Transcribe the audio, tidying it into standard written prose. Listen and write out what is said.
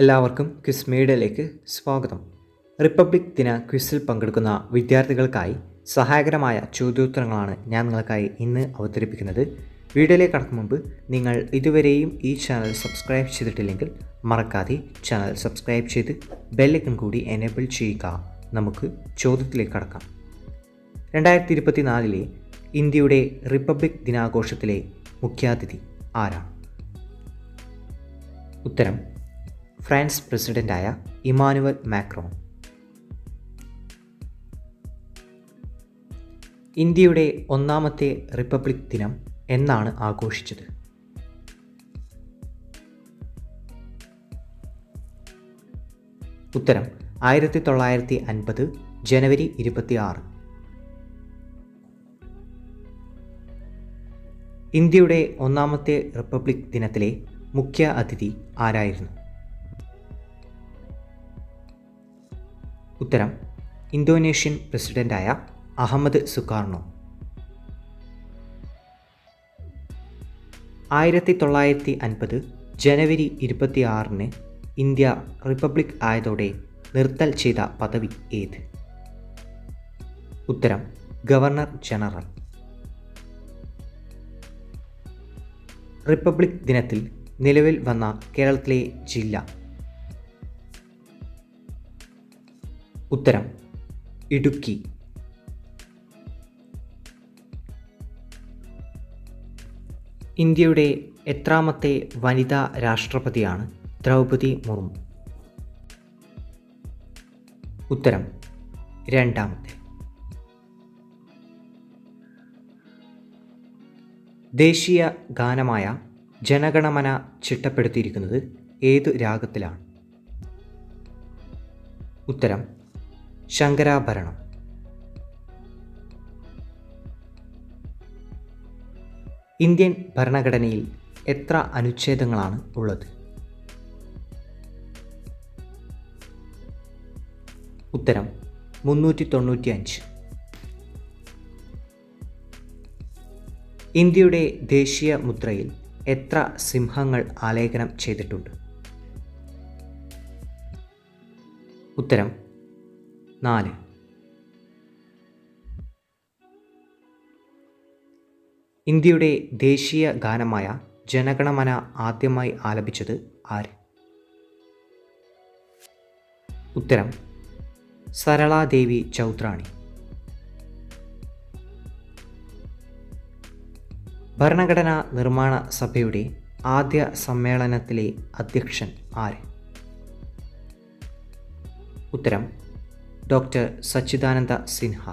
എല്ലാവർക്കും ക്വിസ് മീഡിയയിലേക്ക് സ്വാഗതം. റിപ്പബ്ലിക് ദിന ക്വിസിൽ പങ്കെടുക്കുന്ന വിദ്യാർത്ഥികൾക്കായി സഹായകരമായ ചോദ്യോത്തരങ്ങളാണ് ഞാൻ നിങ്ങൾക്കായി ഇന്ന് അവതരിപ്പിക്കുന്നത്. വീഡിയോയിലേക്ക് കടക്കും മുമ്പ് നിങ്ങൾ ഇതുവരെയും ഈ ചാനൽ സബ്സ്ക്രൈബ് ചെയ്തിട്ടില്ലെങ്കിൽ മറക്കാതെ ചാനൽ സബ്സ്ക്രൈബ് ചെയ്ത് ബെല്ലൈക്കൺ കൂടി എനേബിൾ ചെയ്യുക. നമുക്ക് ചോദ്യത്തിലേക്ക് കടക്കാം. 2024 ഇന്ത്യയുടെ റിപ്പബ്ലിക് ദിനാഘോഷത്തിലെ മുഖ്യാതിഥി ആരാണ്? ഉത്തരം ഫ്രാൻസ് പ്രസിഡൻ്റായ ഇമാനുവൽ മാക്രോൺ. ഇന്ത്യയുടെ ഒന്നാമത്തെ റിപ്പബ്ലിക് ദിനം എന്നാണ് ആഘോഷിച്ചത്? ഉത്തരം 1950 ജനുവരി 26. ഇന്ത്യയുടെ ഒന്നാമത്തെ റിപ്പബ്ലിക് ദിനത്തിലെ മുഖ്യ അതിഥി ആരായിരുന്നു? ഉത്തരം ഇന്തോനേഷ്യൻ പ്രസിഡൻ്റായ അഹമ്മദ് സുകാർണോ. 1950 ജനുവരി 26 ഇന്ത്യ റിപ്പബ്ലിക് ആയതോടെ നിർത്തൽ ചെയ്ത പദവി ഏത്? ഉത്തരം ഗവർണർ ജനറൽ. റിപ്പബ്ലിക് ദിനത്തിൽ നിലവിൽ വന്ന കേരളത്തിലെ ജില്ല? ഉത്തരം ഇടുക്കി. ഇന്ത്യയുടെ എത്രാമത്തെ വനിതാ രാഷ്ട്രപതിയാണ് ദ്രൗപദി മുർമു? ഉത്തരം രണ്ടാമത്തെ. ദേശീയ ഗാനമായ ജനഗണമന ചിട്ടപ്പെടുത്തിയിരിക്കുന്നത് ഏതു രാഗത്തിലാണ്? ഉത്തരം ശങ്കരാഭരണം. ഇന്ത്യൻ ഭരണഘടനയിൽ എത്ര അനുച്ഛേദങ്ങളാണ് ഉള്ളത്? ഉത്തരം 395. ഇന്ത്യയുടെ ദേശീയ മുദ്രയിൽ എത്ര സിംഹങ്ങൾ ആലേഖനം ചെയ്തിട്ടുണ്ട്? ഉത്തരം 4. ഇന്ത്യയുടെ ദേശീയ ഗാനമായ ജനഗണമന ആദ്യമായി ആലപിച്ചത് ആര്? ഉത്തരം സരളാദേവി ചൗധരാണി. ഭരണഘടനാ നിർമ്മാണ സഭയുടെ ആദ്യ സമ്മേളനത്തിലെ അധ്യക്ഷൻ ആര്? ഉത്തരം ഡോക്ടർ സച്ചിദാനന്ദ സിൻഹ.